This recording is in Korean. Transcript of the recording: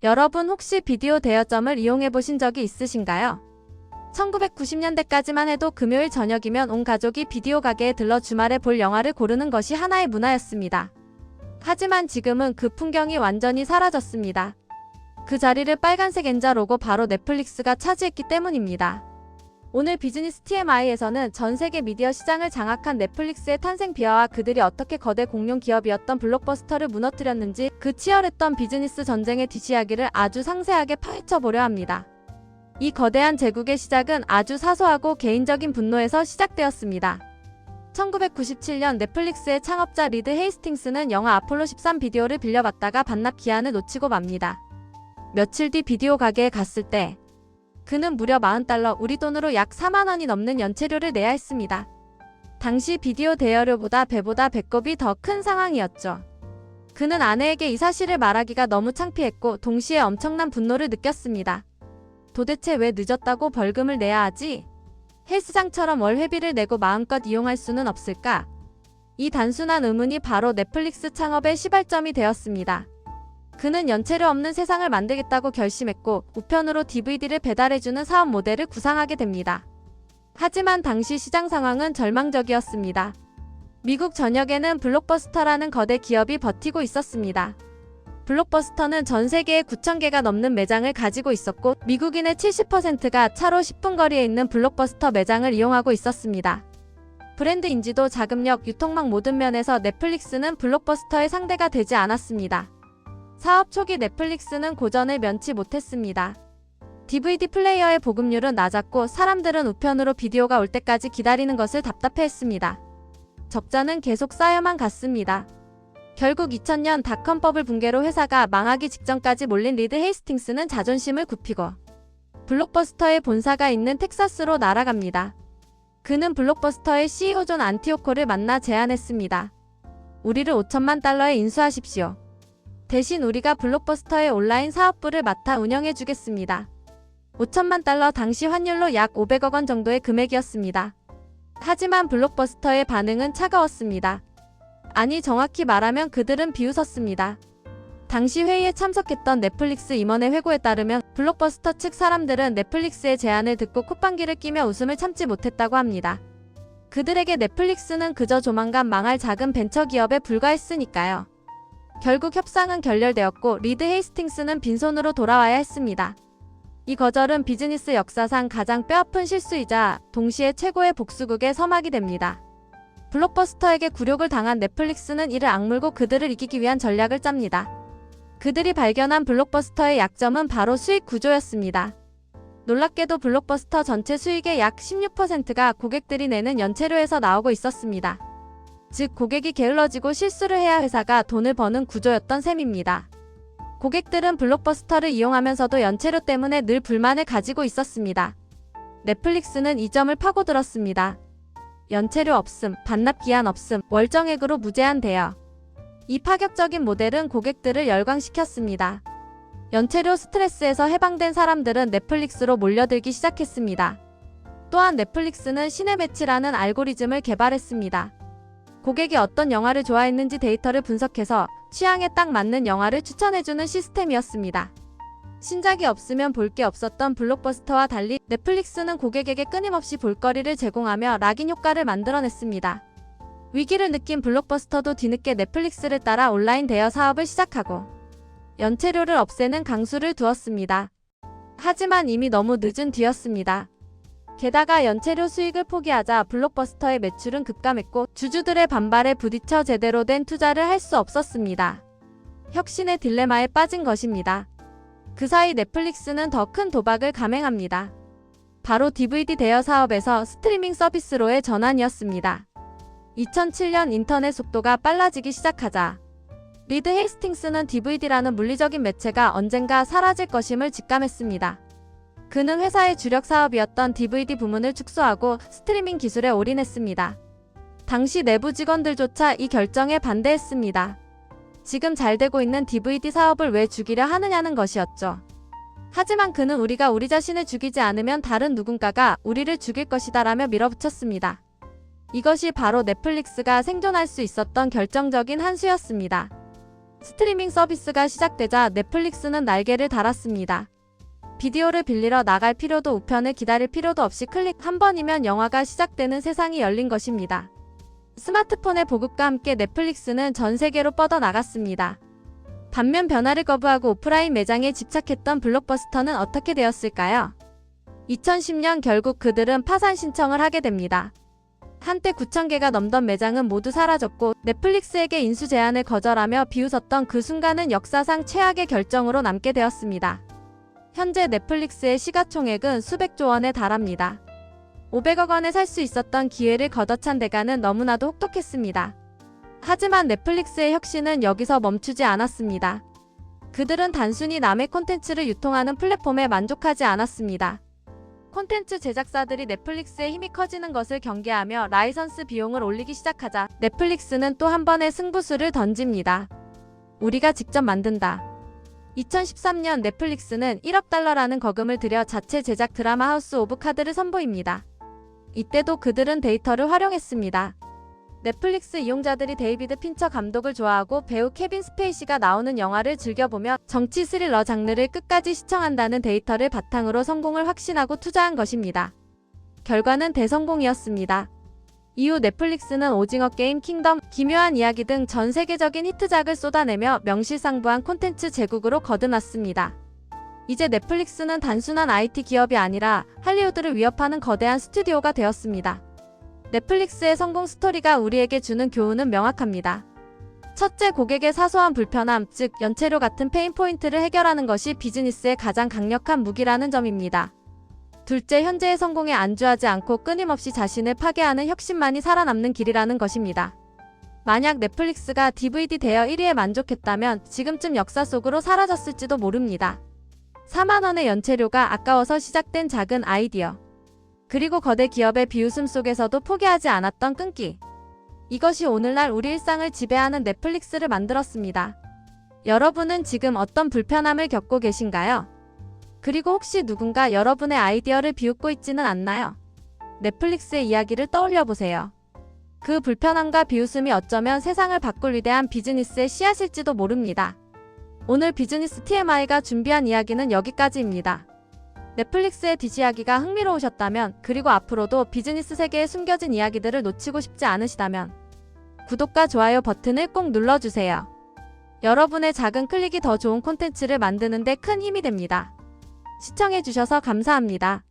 여러분 혹시 비디오 대여점을 이용해 보신 적이 있으신가요? 1990년대까지만 해도 금요일 저녁이면 온 가족이 비디오 가게에 들러 주말에 볼 영화를 고르는 것이 하나의 문화였습니다. 하지만 지금은 그 풍경이 완전히 사라졌습니다. 그 자리를 빨간색 N자 로고 바로 넷플릭스가 차지했기 때문입니다. 오늘 비즈니스 TMI에서는 전 세계 미디어 시장을 장악한 넷플릭스의 탄생 비화와 그들이 어떻게 거대 공룡 기업이었던 블록버스터를 무너뜨렸는지 그 치열했던 비즈니스 전쟁의 뒷이야기를 아주 상세하게 파헤쳐 보려 합니다. 이 거대한 제국의 시작은 아주 사소하고 개인적인 분노에서 시작되었습니다. 1997년 넷플릭스의 창업자 리드 헤이스팅스는 영화 아폴로 13 비디오를 빌려봤다가 반납 기한을 놓치고 맙니다. 며칠 뒤 비디오 가게에 갔을 때 그는 무려 $40, 우리 돈으로 약 4만 원이 넘는 연체료를 내야 했습니다. 당시 비디오 대여료보다 배보다 배꼽이 더 큰 상황이었죠. 그는 아내에게 이 사실을 말하기가 너무 창피했고 동시에 엄청난 분노를 느꼈습니다. 도대체 왜 늦었다고 벌금을 내야 하지? 헬스장처럼 월 회비를 내고 마음껏 이용할 수는 없을까? 이 단순한 의문이 바로 넷플릭스 창업의 시발점이 되었습니다. 그는 연체료 없는 세상을 만들겠다고 결심했고 우편으로 DVD를 배달해주는 사업 모델을 구상하게 됩니다. 하지만 당시 시장 상황은 절망적이었습니다. 미국 전역에는 블록버스터라는 거대 기업이 버티고 있었습니다. 블록버스터는 전 세계에 9,000개가 넘는 매장을 가지고 있었고 미국인의 70%가 차로 10분 거리에 있는 블록버스터 매장을 이용하고 있었습니다. 브랜드 인지도, 자금력, 유통망 모든 면에서 넷플릭스는 블록버스터의 상대가 되지 않았습니다. 사업 초기 넷플릭스는 고전을 면치 못했습니다. DVD 플레이어의 보급률은 낮았고 사람들은 우편으로 비디오가 올 때까지 기다리는 것을 답답해했습니다. 적자는 계속 쌓여만 갔습니다. 결국 2000년 닷컴 버블 붕괴로 회사가 망하기 직전까지 몰린 리드 헤이스팅스는 자존심을 굽히고 블록버스터의 본사가 있는 텍사스로 날아갑니다. 그는 블록버스터의 CEO 존 안티오코를 만나 제안했습니다. 우리를 $5천만 인수하십시오. 대신 우리가 블록버스터의 온라인 사업부를 맡아 운영해주겠습니다. $5천만 당시 환율로 약 500억 원 정도의 금액이었습니다. 하지만 블록버스터의 반응은 차가웠습니다. 아니, 정확히 말하면 그들은 비웃었습니다. 당시 회의에 참석했던 넷플릭스 임원의 회고에 따르면 블록버스터 측 사람들은 넷플릭스의 제안을 듣고 콧방귀를 끼며 웃음을 참지 못했다고 합니다. 그들에게 넷플릭스는 그저 조만간 망할 작은 벤처기업에 불과했으니까요. 결국 협상은 결렬되었고 리드 헤이스팅스는 빈손으로 돌아와야 했습니다. 이 거절은 비즈니스 역사상 가장 뼈아픈 실수이자 동시에 최고의 복수극의 서막이 됩니다. 블록버스터에게 굴욕을 당한 넷플릭스는 이를 악물고 그들을 이기기 위한 전략을 짭니다. 그들이 발견한 블록버스터의 약점은 바로 수익 구조였습니다. 놀랍게도 블록버스터 전체 수익의 약 16%가 고객들이 내는 연체료에서 나오고 있었습니다. 즉 고객이 게을러지고 실수를 해야 회사가 돈을 버는 구조였던 셈입니다. 고객들은 블록버스터를 이용하면서도 연체료 때문에 늘 불만을 가지고 있었습니다. 넷플릭스는 이 점을 파고들었습니다. 연체료 없음, 반납 기한 없음, 월정액으로 무제한 대여. 이 파격적인 모델은 고객들을 열광시켰습니다. 연체료 스트레스에서 해방된 사람들은 넷플릭스로 몰려들기 시작했습니다. 또한 넷플릭스는 신의 매치라는 알고리즘을 개발했습니다. 고객이 어떤 영화를 좋아했는지 데이터를 분석해서 취향에 딱 맞는 영화를 추천해주는 시스템이었습니다. 신작이 없으면 볼 게 없었던 블록버스터와 달리 넷플릭스는 고객에게 끊임없이 볼거리를 제공하며 락인 효과를 만들어냈습니다. 위기를 느낀 블록버스터도 뒤늦게 넷플릭스를 따라 온라인 대여 사업을 시작하고 연체료를 없애는 강수를 두었습니다. 하지만 이미 너무 늦은 뒤였습니다. 게다가 연체료 수익을 포기하자 블록버스터의 매출은 급감했고 주주들의 반발에 부딪혀 제대로 된 투자를 할 수 없었습니다. 혁신의 딜레마에 빠진 것입니다. 그 사이 넷플릭스는 더 큰 도박을 감행합니다. 바로 DVD 대여 사업에서 스트리밍 서비스로의 전환이었습니다. 2007년 인터넷 속도가 빨라지기 시작하자 리드 헤이스팅스는 DVD라는 물리적인 매체가 언젠가 사라질 것임을 직감했습니다. 그는 회사의 주력 사업이었던 DVD 부문을 축소하고 스트리밍 기술에 올인했습니다. 당시 내부 직원들조차 이 결정에 반대했습니다. 지금 잘 되고 있는 DVD 사업을 왜 죽이려 하느냐는 것이었죠. 하지만 그는 우리가 우리 자신을 죽이지 않으면 다른 누군가가 우리를 죽일 것이다 라며 밀어붙였습니다. 이것이 바로 넷플릭스가 생존할 수 있었던 결정적인 한 수였습니다. 스트리밍 서비스가 시작되자 넷플릭스는 날개를 달았습니다. 비디오를 빌리러 나갈 필요도 우편을 기다릴 필요도 없이 클릭 한 번이면 영화가 시작되는 세상이 열린 것입니다. 스마트폰의 보급과 함께 넷플릭스는 전 세계로 뻗어나갔습니다. 반면 변화를 거부하고 오프라인 매장에 집착했던 블록버스터는 어떻게 되었을까요? 2010년 결국 그들은 파산 신청을 하게 됩니다. 한때 9,000개가 넘던 매장은 모두 사라졌고 넷플릭스에게 인수 제안을 거절하며 비웃었던 그 순간은 역사상 최악의 결정으로 남게 되었습니다. 현재 넷플릭스의 시가총액은 수백조 원에 달합니다. 500억 원에 살 수 있었던 기회를 걷어찬 대가는 너무나도 혹독했습니다. 하지만 넷플릭스의 혁신은 여기서 멈추지 않았습니다. 그들은 단순히 남의 콘텐츠를 유통하는 플랫폼에 만족하지 않았습니다. 콘텐츠 제작사들이 넷플릭스의 힘이 커지는 것을 경계하며 라이선스 비용을 올리기 시작하자 넷플릭스는 또 한 번의 승부수를 던집니다. 우리가 직접 만든다. 2013년 넷플릭스는 1억 달러라는 거금을 들여 자체 제작 드라마 하우스 오브 카드를 선보입니다. 이때도 그들은 데이터를 활용했습니다. 넷플릭스 이용자들이 데이비드 핀처 감독을 좋아하고 배우 케빈 스페이시가 나오는 영화를 즐겨보며 정치 스릴러 장르를 끝까지 시청한다는 데이터를 바탕으로 성공을 확신하고 투자한 것입니다. 결과는 대성공이었습니다. 이후 넷플릭스는 오징어 게임, 킹덤, 기묘한 이야기 등 전 세계적인 히트작을 쏟아내며 명실상부한 콘텐츠 제국으로 거듭났습니다. 이제 넷플릭스는 단순한 IT 기업이 아니라 할리우드를 위협하는 거대한 스튜디오가 되었습니다. 넷플릭스의 성공 스토리가 우리에게 주는 교훈은 명확합니다. 첫째, 고객의 사소한 불편함, 즉 연체료 같은 페인 포인트를 해결하는 것이 비즈니스의 가장 강력한 무기라는 점입니다. 둘째, 현재의 성공에 안주하지 않고 끊임없이 자신을 파괴하는 혁신만이 살아남는 길이라는 것입니다. 만약 넷플릭스가 DVD 대여 1위에 만족했다면 지금쯤 역사 속으로 사라졌을지도 모릅니다. 4만 원의 연체료가 아까워서 시작된 작은 아이디어. 그리고 거대 기업의 비웃음 속에서도 포기하지 않았던 끈기. 이것이 오늘날 우리 일상을 지배하는 넷플릭스를 만들었습니다. 여러분은 지금 어떤 불편함을 겪고 계신가요? 그리고 혹시 누군가 여러분의 아이디어를 비웃고 있지는 않나요? 넷플릭스의 이야기를 떠올려 보세요. 그 불편함과 비웃음이 어쩌면 세상을 바꿀 위대한 비즈니스의 씨앗일지도 모릅니다. 오늘 비즈니스 TMI가 준비한 이야기는 여기까지입니다. 넷플릭스의 뒷이야기가 흥미로우셨다면, 그리고 앞으로도 비즈니스 세계에 숨겨진 이야기들을 놓치고 싶지 않으시다면 구독과 좋아요 버튼을 꼭 눌러주세요. 여러분의 작은 클릭이 더 좋은 콘텐츠를 만드는 데 큰 힘이 됩니다. 시청해주셔서 감사합니다.